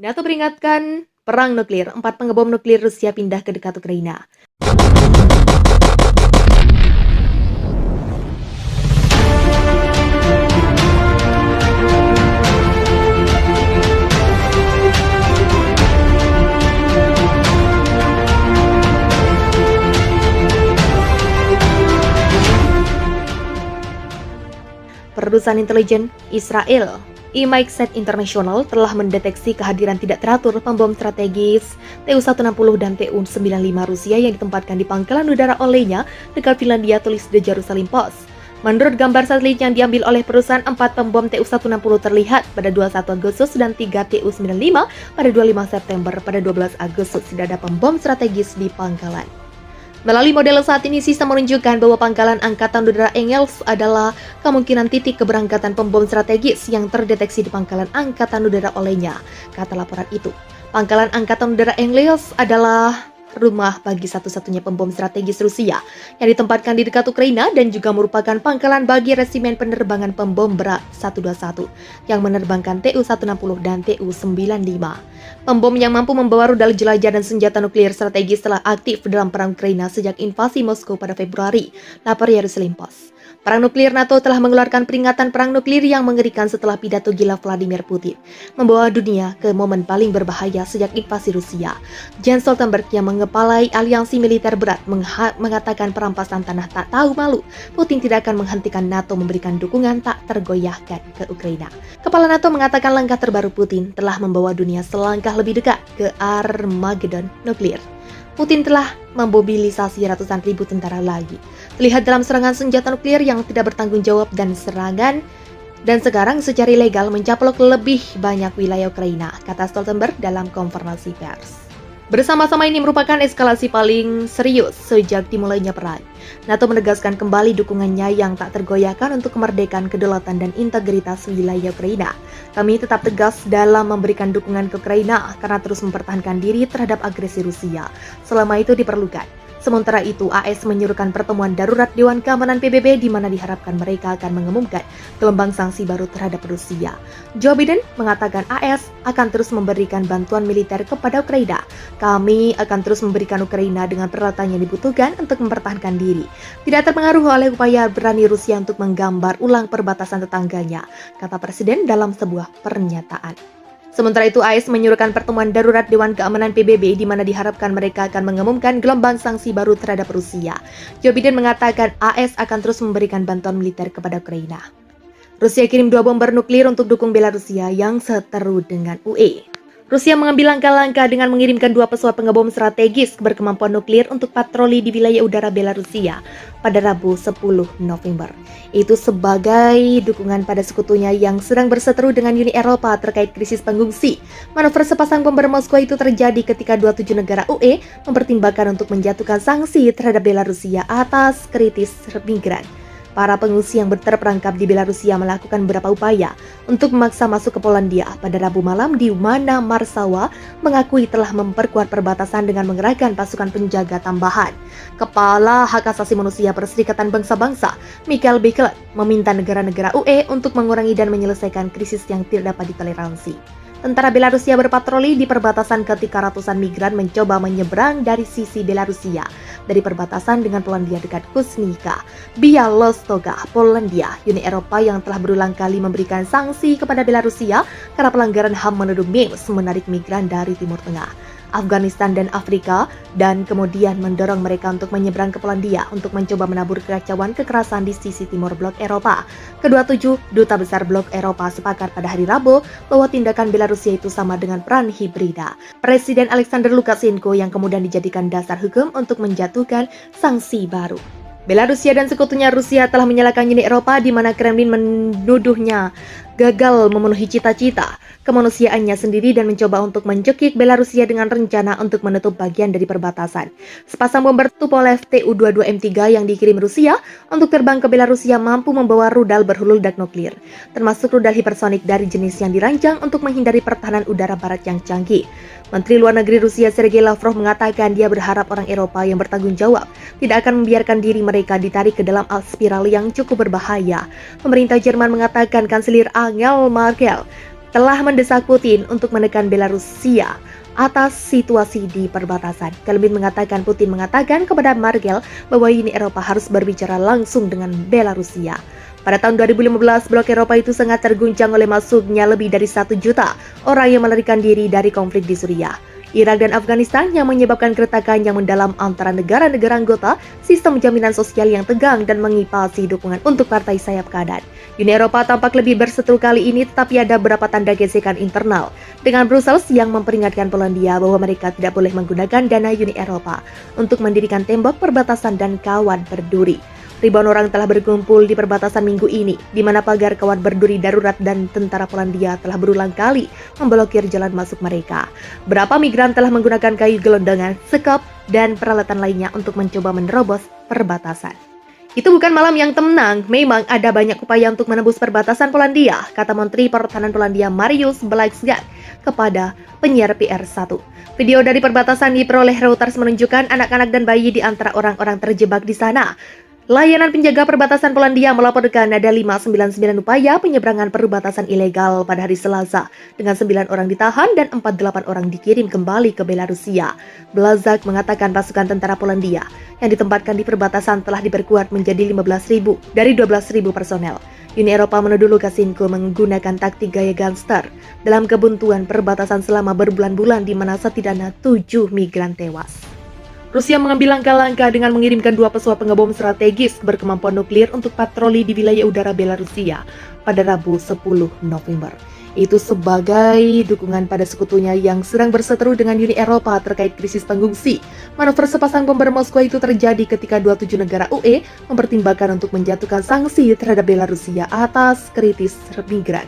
NATO peringatkan perang nuklir, 4 pengebom nuklir Rusia pindah ke dekat Ukraina. Perusahaan intelijen Israel, IMAX International telah mendeteksi kehadiran tidak teratur pembom strategis Tu-160 dan Tu-95 Rusia yang ditempatkan di pangkalan udara olehnya dekat Finlandia, tulis The Jerusalem Post. Menurut gambar satelit yang diambil oleh perusahaan, 4 pembom Tu-160 terlihat pada 21 Agustus dan 3 Tu-95 pada 25 September. Pada 12 Agustus tidak ada pembom strategis di pangkalan. Melalui model saat ini, sistem menunjukkan bahwa pangkalan Angkatan Udara Engels adalah kemungkinan titik keberangkatan pembom strategis yang terdeteksi di pangkalan Angkatan Udara olehnya, kata laporan itu. Pangkalan Angkatan Udara Engels adalah rumah bagi satu-satunya pembom strategis Rusia yang ditempatkan di dekat Ukraina dan juga merupakan pangkalan bagi resimen penerbangan pembom berat 121 yang menerbangkan Tu-160 dan Tu-95. Pembom yang mampu membawa rudal jelajah dan senjata nuklir strategis telah aktif dalam perang Ukraina sejak invasi Moskow pada Februari, lapor Jerusalem Post. Perang nuklir NATO telah mengeluarkan peringatan perang nuklir yang mengerikan setelah pidato gila Vladimir Putin, membawa dunia ke momen paling berbahaya sejak invasi Rusia. Jens Stoltenberg yang mengepalai aliansi militer berat mengatakan perampasan tanah tak tahu malu. Putin tidak akan menghentikan NATO memberikan dukungan tak tergoyahkan ke Ukraina. Kepala NATO mengatakan langkah terbaru Putin telah membawa dunia selangkah lebih dekat ke Armageddon nuklir. Putin telah memobilisasi ratusan ribu tentara lagi. Terlihat dalam serangan senjata nuklir yang tidak bertanggung jawab dan sekarang secara ilegal mencaplok lebih banyak wilayah Ukraina, kata Stoltenberg dalam konferensi pers. Bersama-sama ini merupakan eskalasi paling serius sejak dimulainya perang. NATO menegaskan kembali dukungannya yang tak tergoyahkan untuk kemerdekaan, kedaulatan, dan integritas wilayah Ukraina. Kami tetap tegas dalam memberikan dukungan ke Ukraina karena terus mempertahankan diri terhadap agresi Rusia selama itu diperlukan. Sementara itu, AS menyuruhkan pertemuan darurat Dewan Keamanan PBB di mana diharapkan mereka akan mengumumkan gelombang sanksi baru terhadap Rusia. Joe Biden mengatakan AS akan terus memberikan bantuan militer kepada Ukraina. Kami akan terus memberikan Ukraina dengan peralatan yang dibutuhkan untuk mempertahankan diri. Tidak terpengaruh oleh upaya berani Rusia untuk menggambar ulang perbatasan tetangganya, kata Presiden dalam sebuah pernyataan. Sementara itu, AS menyuruhkan pertemuan darurat Dewan Keamanan PBB di mana diharapkan mereka akan mengumumkan gelombang sanksi baru terhadap Rusia. Joe Biden mengatakan AS akan terus memberikan bantuan militer kepada Ukraina. Rusia kirim 2 bomber nuklir untuk dukung Belarusia yang seteru dengan UE. Rusia mengambil langkah-langkah dengan mengirimkan 2 pesawat pengebom strategis berkemampuan nuklir untuk patroli di wilayah udara Belarusia pada Rabu 10 November. Itu sebagai dukungan pada sekutunya yang sedang berseteru dengan Uni Eropa terkait krisis pengungsi. Manuver sepasang bomber Moskow itu terjadi ketika 27 negara UE mempertimbangkan untuk menjatuhkan sanksi terhadap Belarusia atas kritis migran. Para pengungsi yang terperangkap di Belarusia melakukan beberapa upaya untuk memaksa masuk ke Polandia pada Rabu malam, di mana Warsawa mengakui telah memperkuat perbatasan dengan mengerahkan pasukan penjaga tambahan. Kepala Hak Asasi Manusia Perserikatan Bangsa-Bangsa, Michael Bachelet, meminta negara-negara UE untuk mengurangi dan menyelesaikan krisis yang tidak dapat ditoleransi. Tentara Belarusia berpatroli di perbatasan ketika ratusan migran mencoba menyeberang dari sisi Belarusia dari perbatasan dengan Polandia dekat Kusnica, Białystok, Polandia. Uni Eropa yang telah berulang kali memberikan sanksi kepada Belarusia karena pelanggaran HAM menuduh Minsk menarik migran dari Timur Tengah, Afghanistan dan Afrika, dan kemudian mendorong mereka untuk menyeberang ke Polandia untuk mencoba menabur kekacauan kekerasan di sisi timur blok Eropa. Kedua 7 duta besar blok Eropa sepakat pada hari Rabu bahwa tindakan Belarusia itu sama dengan perang hibrida. Presiden Alexander Lukashenko yang kemudian dijadikan dasar hukum untuk menjatuhkan sanksi baru. Belarusia dan sekutunya Rusia telah menyalahkan Uni Eropa di mana Kremlin menuduhnya gagal memenuhi cita-cita kemanusiaannya sendiri dan mencoba untuk mencekik Belarusia dengan rencana untuk menutup bagian dari perbatasan. Sepasang bomber Tupolev Tu-22M3 yang dikirim Rusia untuk terbang ke Belarusia mampu membawa rudal berhulu ledak nuklir, termasuk rudal hipersonik dari jenis yang dirancang untuk menghindari pertahanan udara barat yang canggih. Menteri Luar Negeri Rusia Sergei Lavrov mengatakan dia berharap orang Eropa yang bertanggung jawab tidak akan membiarkan diri mereka ditarik ke dalam spiral yang cukup berbahaya. Pemerintah Jerman mengatakan Kanselir Angela Merkel telah mendesak Putin untuk menekan Belarusia atas situasi di perbatasan. Kremlin mengatakan Putin mengatakan kepada Merkel bahwa Uni Eropa harus berbicara langsung dengan Belarusia. Pada tahun 2015, blok Eropa itu sangat terguncang oleh masuknya lebih dari 1 juta orang yang melarikan diri dari konflik di Suriah, Irak dan Afghanistan yang menyebabkan keretakan yang mendalam antara negara-negara anggota, sistem jaminan sosial yang tegang dan mengipasi dukungan untuk partai sayap kanan. Uni Eropa tampak lebih berseteru kali ini, tetapi ada beberapa tanda gesekan internal dengan Brussels yang memperingatkan Polandia bahwa mereka tidak boleh menggunakan dana Uni Eropa untuk mendirikan tembok perbatasan dan kawat berduri. Ribuan orang telah berkumpul di perbatasan minggu ini, di mana pagar kawat berduri darurat dan tentara Polandia telah berulang kali memblokir jalan masuk mereka. Berapa migran telah menggunakan kayu gelondongan, sekop, dan peralatan lainnya untuk mencoba menerobos perbatasan. Itu bukan malam yang tenang, memang ada banyak upaya untuk menembus perbatasan Polandia, kata Menteri Pertahanan Polandia Mariusz Błaszczak kepada penyiar PR1. Video dari perbatasan diperoleh Reuters menunjukkan anak-anak dan bayi di antara orang-orang terjebak di sana. Layanan penjaga perbatasan Polandia melaporkan ada 599 upaya penyeberangan perbatasan ilegal pada hari Selasa, dengan 9 orang ditahan dan 48 orang dikirim kembali ke Belarusia. Błaszczak mengatakan pasukan tentara Polandia yang ditempatkan di perbatasan telah diperkuat menjadi 15.000 dari 12.000 personel. Uni Eropa menuduh Lukashenko menggunakan taktik gaya gangster dalam kebuntuan perbatasan selama berbulan-bulan di mana setidaknya 7 migran tewas. Rusia mengambil langkah-langkah dengan mengirimkan 2 pesawat pengebom strategis berkemampuan nuklir untuk patroli di wilayah udara Belarusia pada Rabu 10 November. Itu sebagai dukungan pada sekutunya yang sedang berseteru dengan Uni Eropa terkait krisis pengungsi. Manuver sepasang bomber Moskwa itu terjadi ketika 27 negara UE mempertimbangkan untuk menjatuhkan sanksi terhadap Belarusia atas kritis migran.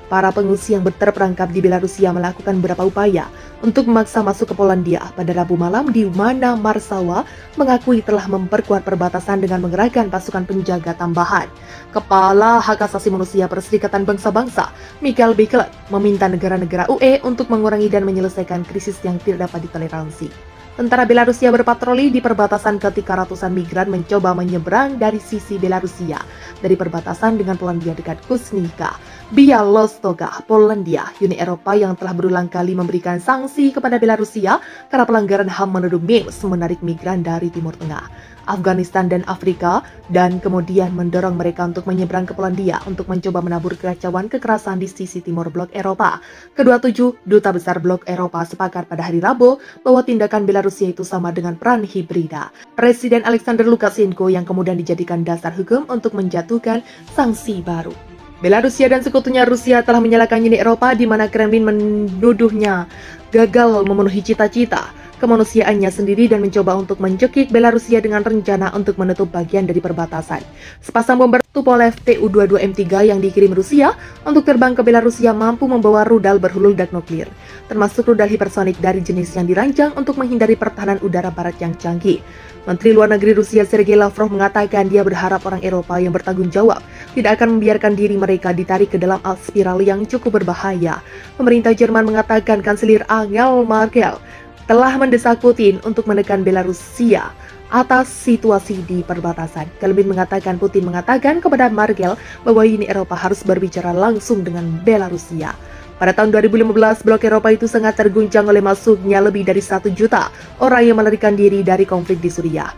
Para pengungsi yang terperangkap di Belarusia melakukan beberapa upaya untuk memaksa masuk ke Polandia pada Rabu malam, di mana Warsawa mengakui telah memperkuat perbatasan dengan mengerahkan pasukan penjaga tambahan. Kepala Hak Asasi Manusia Perserikatan Bangsa-Bangsa, Michael Bachelet, meminta negara-negara UE untuk mengurangi dan menyelesaikan krisis yang tidak dapat ditoleransi. Tentara Belarusia berpatroli di perbatasan ketika ratusan migran mencoba menyeberang dari sisi Belarusia dari perbatasan dengan Polandia dekat Kusnica, Białystok, Polandia. Uni Eropa yang telah berulang kali memberikan sanksi kepada Belarusia karena pelanggaran HAM menuduh Minsk menarik migran dari Timur Tengah, Afghanistan dan Afrika, dan kemudian mendorong mereka untuk menyeberang ke Polandia untuk mencoba menabur kekacauan kekerasan di sisi timur blok Eropa. Kedua 7 duta besar blok Eropa sepakat pada hari Rabu bahwa tindakan Belarusia itu sama dengan perang hibrida. Presiden Alexander Lukashenko yang kemudian dijadikan dasar hukum untuk menjatuhkan sanksi baru. Belarusia dan sekutunya Rusia telah menyalahkan Uni Eropa, di mana Kremlin menuduhnya gagal memenuhi cita-cita kemanusiaannya sendiri dan mencoba untuk mencekik Belarusia dengan rencana untuk menutup bagian dari perbatasan. Sepasang bomber Tupolev Tu-22M3 yang dikirim Rusia untuk terbang ke Belarusia mampu membawa rudal berhulu ledak nuklir, termasuk rudal hipersonik dari jenis yang dirancang untuk menghindari pertahanan udara barat yang canggih. Menteri Luar Negeri Rusia Sergei Lavrov mengatakan dia berharap orang Eropa yang bertanggung jawab tidak akan membiarkan diri mereka ditarik ke dalam spiral yang cukup berbahaya. Pemerintah Jerman mengatakan Kanselir Angela Merkel telah mendesak Putin untuk menekan Belarusia atas situasi di perbatasan. Kremlin mengatakan Putin mengatakan kepada Merkel bahwa Uni Eropa harus berbicara langsung dengan Belarusia. Pada tahun 2015, blok Eropa itu sangat terguncang oleh masuknya lebih dari 1 juta orang yang melarikan diri dari konflik di Suriah.